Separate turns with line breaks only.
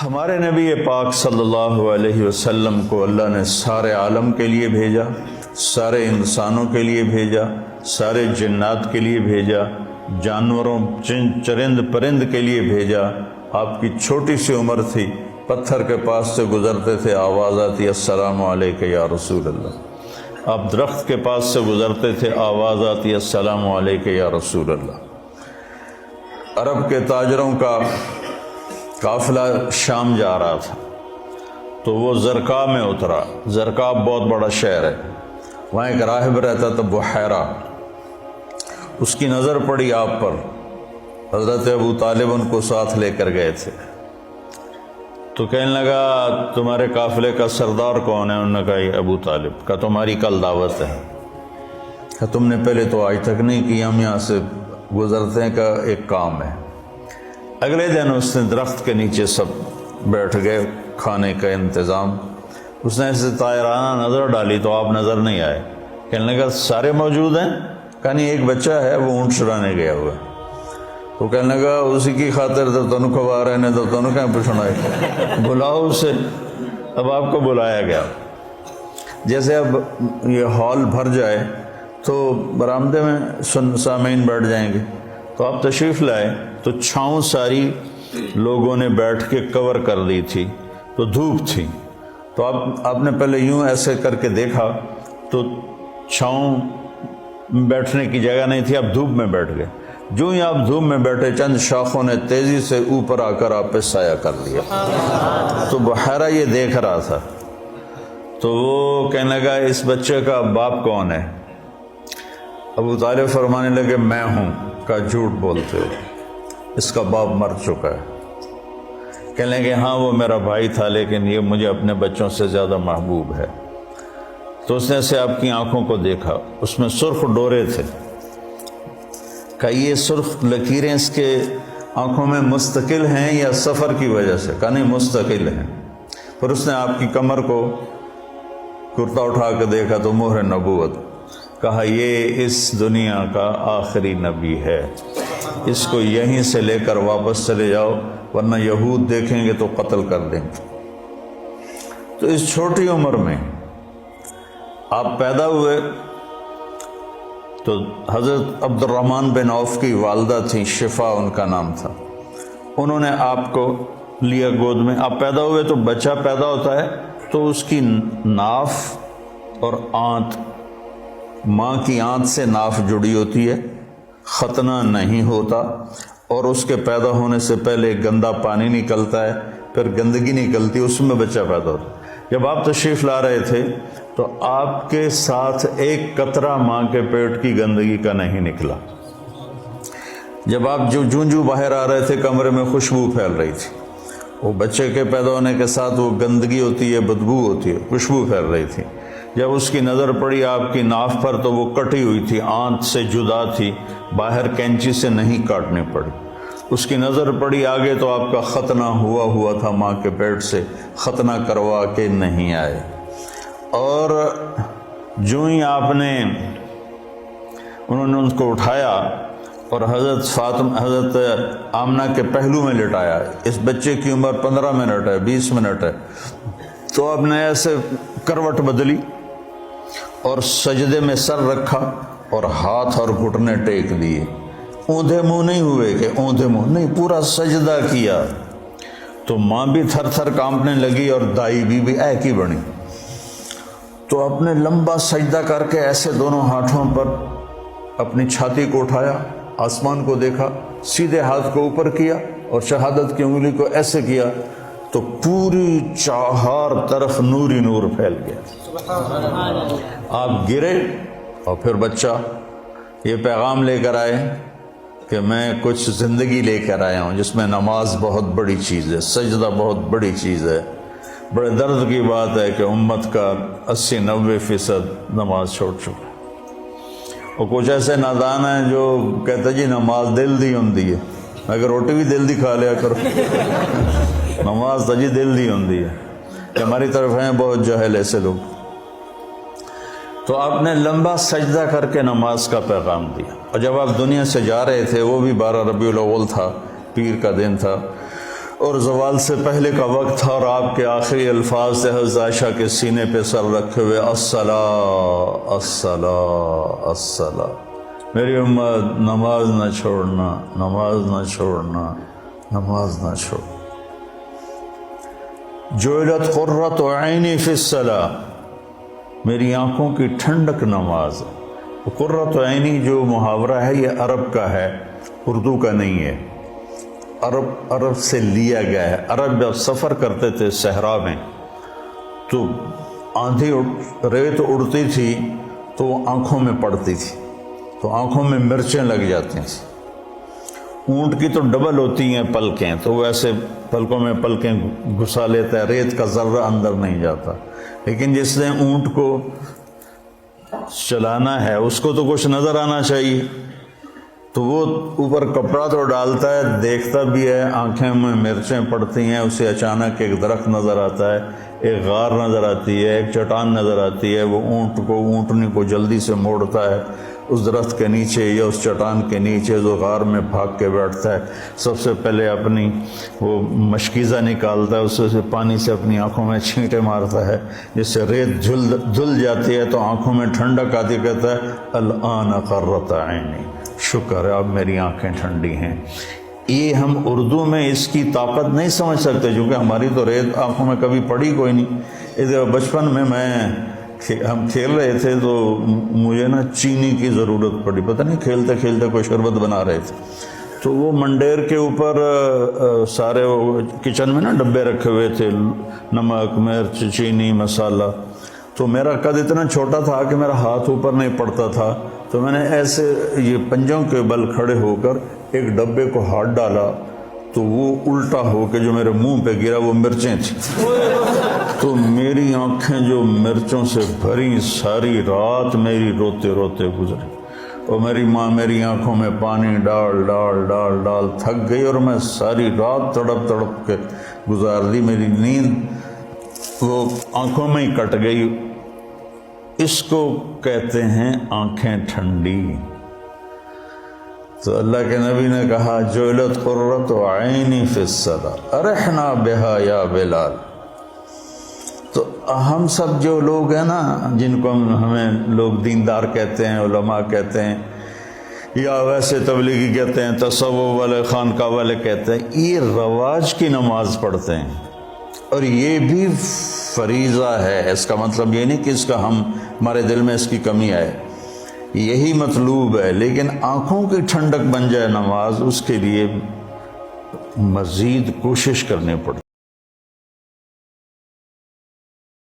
ہمارے نبی پاک صلی اللہ علیہ وسلم کو اللہ نے سارے عالم کے لیے بھیجا، سارے انسانوں کے لیے بھیجا، سارے جنات کے لیے بھیجا، جانوروں چرند پرند کے لیے بھیجا۔ آپ کی چھوٹی سی عمر تھی، پتھر کے پاس سے گزرتے تھے، آواز آتی السلام علیکہ یا رسول اللہ۔ آپ درخت کے پاس سے گزرتے تھے، آواز آتی السلام علیکہ یا رسول اللہ۔ عرب کے تاجروں کا قافلہ شام جا رہا تھا تو وہ زرقا میں اترا۔ زرقا بہت بڑا شہر ہے، وہاں ایک راہب رہتا تھا بحیرہ۔ اس کی نظر پڑی آپ پر، حضرت ابو طالب ان کو ساتھ لے کر گئے تھے، تو کہنے لگا تمہارے قافلے کا سردار کون ہے؟ انہوں نے کہا یہ ابو طالب۔ کہا تمہاری کل دعوت ہے۔ کہا تم نے پہلے تو آج تک نہیں کی، ہم یہاں سے گزرتے ہیں، کا ایک کام ہے۔ اگلے دن اس نے درخت کے نیچے سب بیٹھ گئے، کھانے کا انتظام۔ اس نے ایسے طائرانہ نظر ڈالی تو آپ نظر نہیں آئے۔ کہنے لگا سارے موجود ہیں؟ کہا نہیں، ایک بچہ ہے وہ اونٹ چرانے گیا ہوا ہے۔ تو کہنے لگا اسی کی خاطر تو تنو کھوا رہے نے، تو تنو کہیں پوچھنا ہے، بلاؤ اسے۔ اب آپ کو بلایا گیا۔ جیسے اب یہ ہال بھر جائے تو برآمدے میں سامعین بیٹھ جائیں گے، تو آپ تشریف لائے تو چھاؤں ساری لوگوں نے بیٹھ کے کور کر دی تھی، تو دھوپ تھی، تو آپ نے پہلے یوں ایسے کر کے دیکھا تو چھاؤں بیٹھنے کی جگہ نہیں تھی، آپ دھوپ میں بیٹھ گئے۔ جو ہی آپ دھوپ میں بیٹھے، چند شاخوں نے تیزی سے اوپر آ کر آپ پہ سایہ کر دیا۔ تو بحیرہ یہ دیکھ رہا تھا، تو وہ کہنے لگا اس بچے کا باپ کون ہے؟ ابو طالب فرمانے لگے میں ہوں۔ کا جھوٹ بولتے ہو، اس کا باپ مر چکا ہے۔ کہنے لگے ہاں وہ میرا بھائی تھا، لیکن یہ مجھے اپنے بچوں سے زیادہ محبوب ہے۔ تو اس نے سے آپ کی آنکھوں کو دیکھا، اس میں سرخ ڈورے تھے۔ کہ یہ سرخ لکیریں اس کے آنکھوں میں مستقل ہیں یا سفر کی وجہ سے؟ کہا نہیں، مستقل ہیں۔ پھر اس نے آپ کی کمر کو کرتا اٹھا کے دیکھا تو مہر نبوت۔ کہا یہ اس دنیا کا آخری نبی ہے، اس کو یہیں سے لے کر واپس چلے جاؤ، ورنہ یہود دیکھیں گے تو قتل کر دیں گے۔ تو اس چھوٹی عمر میں آپ پیدا ہوئے تو حضرت عبد الرحمن بن عوف کی والدہ تھیں، شفا ان کا نام تھا، انہوں نے آپ کو لیا گود میں۔ آپ پیدا ہوئے تو بچہ پیدا ہوتا ہے تو اس کی ناف اور آنت، ماں کی آنت سے ناف جڑی ہوتی ہے، ختنہ نہیں ہوتا، اور اس کے پیدا ہونے سے پہلے گندا پانی نکلتا ہے، پھر گندگی نکلتی ہے، اس میں بچہ پیدا ہوتا ہے۔ جب آپ تشریف لا رہے تھے تو آپ کے ساتھ ایک قطرہ ماں کے پیٹ کی گندگی کا نہیں نکلا۔ جب آپ جو باہر آ رہے تھے کمرے میں خوشبو پھیل رہی تھی، وہ بچے کے پیدا ہونے کے ساتھ وہ گندگی ہوتی ہے، بدبو ہوتی ہے، خوشبو پھیل رہی تھی۔ جب اس کی نظر پڑی آپ کی ناف پر تو وہ کٹی ہوئی تھی، آنت سے جدا تھی، باہر کینچی سے نہیں کاٹنی پڑی۔ اس کی نظر پڑی آگے تو آپ کا ختنہ ہوا تھا ماں کے پیٹ سے، ختنہ کروا کے نہیں آئے۔ اور جو ہی آپ نے، انہوں نے ان کو اٹھایا اور حضرت آمنہ کے پہلو میں لٹایا۔ اس بچے کی عمر 15 منٹ ہے، 20 منٹ ہے، تو آپ نے ایسے کروٹ بدلی اور سجدے میں سر رکھا اور ہاتھ اور گھٹنے ٹیک دیے۔ اوندھے منہ نہیں ہوئے کہ اوندھے منہ نہیں، پورا سجدہ کیا۔ تو ماں بھی تھر تھر کانپنے لگی اور دائی بھی اے کی بنی۔ تو آپ نے لمبا سجدہ کر کے ایسے دونوں ہاتھوں پر اپنی چھاتی کو اٹھایا، آسمان کو دیکھا، سیدھے ہاتھ کو اوپر کیا اور شہادت کی انگلی کو ایسے کیا تو پوری چہار طرف نور ہی نور پھیل گیا۔ آپ گرے اور پھر بچہ یہ پیغام لے کر آئے کہ میں کچھ زندگی لے کر آیا ہوں جس میں نماز بہت بڑی چیز ہے، سجدہ بہت بڑی چیز ہے۔ بڑے درد کی بات ہے کہ امت کا 80-90% نماز چھوڑ چکا ہے۔ اور کچھ ایسے نادان ہیں جو کہتے جی نماز دل دی ہوندی ہے، اگر روٹی بھی دل دی کھا لیا کرو، نماز تو جی دل دی ہوندی ہے۔ کہ ہماری طرف ہیں بہت جاہل ایسے لوگ۔ تو آپ نے لمبا سجدہ کر کے نماز کا پیغام دیا۔ اور جب آپ دنیا سے جا رہے تھے، وہ بھی 12 ربیع الاول تھا، پیر کا دن تھا، اور زوال سے پہلے کا وقت تھا، اور آپ کے آخری الفاظ تھے حضرت عائشہ کے سینے پہ سر رکھے ہوئے، الصلاۃ الصلاۃ الصلاۃ، میری امت نماز نہ چھوڑنا، نماز نہ چھوڑنا، نماز نہ چھوڑ۔ جعلت قرۃ عینی فی الصلاۃ، میری آنکھوں کی ٹھنڈک نماز۔ قرۃ عینی جو محاورہ ہے یہ عرب کا ہے، اردو کا نہیں ہے، عرب سے لیا گیا ہے۔ عرب جب سفر کرتے تھے صحرا میں تو آندھی ریت اڑتی تھی تو وہ آنکھوں میں پڑتی تھی، تو آنکھوں میں مرچیں لگ جاتی تھیں۔ اونٹ کی تو ڈبل ہوتی ہیں پلکیں، تو وہ ایسے پلکوں میں پلکیں گھسا لیتا ہے، ریت کا ذرہ اندر نہیں جاتا۔ لیکن جس نے اونٹ کو چلانا ہے اس کو تو کچھ نظر آنا چاہیے، تو وہ اوپر کپڑا تو ڈالتا ہے، دیکھتا بھی ہے، آنکھیں میں مرچیں پڑتی ہیں، اسے اچانک ایک درخت نظر آتا ہے، ایک غار نظر آتی ہے، ایک چٹان نظر آتی ہے، وہ اونٹنی کو جلدی سے موڑتا ہے اس درخت کے نیچے یا اس چٹان کے نیچے، جو غار میں بھاگ کے بیٹھتا ہے، سب سے پہلے اپنی وہ مشکیزہ نکالتا ہے، اس سے پانی سے اپنی آنکھوں میں چھینٹے مارتا ہے، جس سے ریت دھل جاتی ہے تو آنکھوں میں ٹھنڈک آتی، کہتا ہے الآن قرۃ عینی، شکر ہے اب میری آنکھیں ٹھنڈی ہیں۔ یہ ہم اردو میں اس کی طاقت نہیں سمجھ سکتے، کیونکہ ہماری تو ریت آنکھوں میں کبھی پڑی کوئی نہیں۔ ادھر بچپن میں ہم کھیل رہے تھے تو مجھے نا چینی کی ضرورت پڑی، پتہ نہیں کھیلتے کھیلتے کوئی شربت بنا رہے تھے، تو وہ منڈیر کے اوپر سارے کچن میں نا ڈبے رکھے ہوئے تھے، نمک، مرچ، چینی، مسالہ، تو میرا قد اتنا چھوٹا تھا کہ میرا ہاتھ اوپر نہیں پڑتا تھا، تو میں نے ایسے یہ پنجوں کے بل کھڑے ہو کر ایک ڈبے کو ہاتھ ڈالا تو وہ الٹا ہو کے جو میرے منہ پہ گرا وہ مرچیں تھیں، تو میری آنکھیں جو مرچوں سے بھری، ساری رات میری روتے روتے گزری، اور میری ماں میری آنکھوں میں پانی ڈال ڈال ڈال ڈال تھک گئی، اور میں ساری رات تڑپ تڑپ کے گزار دی، میری نیند وہ آنکھوں میں ہی کٹ گئی۔ اس کو کہتے ہیں آنکھیں ٹھنڈی۔ تو اللہ کے نبی نے کہا جعلت قرۃ عینی فی الصلاۃ ارحنا بہا یا بلال۔ تو ہم سب جو لوگ ہیں نا، جن کو ہمیں لوگ دیندار کہتے ہیں، علماء کہتے ہیں، یا ویسے تبلیغی کہتے ہیں، تصوف والے، خانقاہ والے کہتے ہیں، یہ رواج کی نماز پڑھتے ہیں، اور یہ بھی فریضہ ہے۔ اس کا مطلب یہ نہیں کہ اس کا ہمارے دل میں اس کی کمی آئے، یہی مطلوب ہے، لیکن آنکھوں کی ٹھنڈک بن جائے نماز، اس کے لیے مزید کوشش کرنی پڑتی۔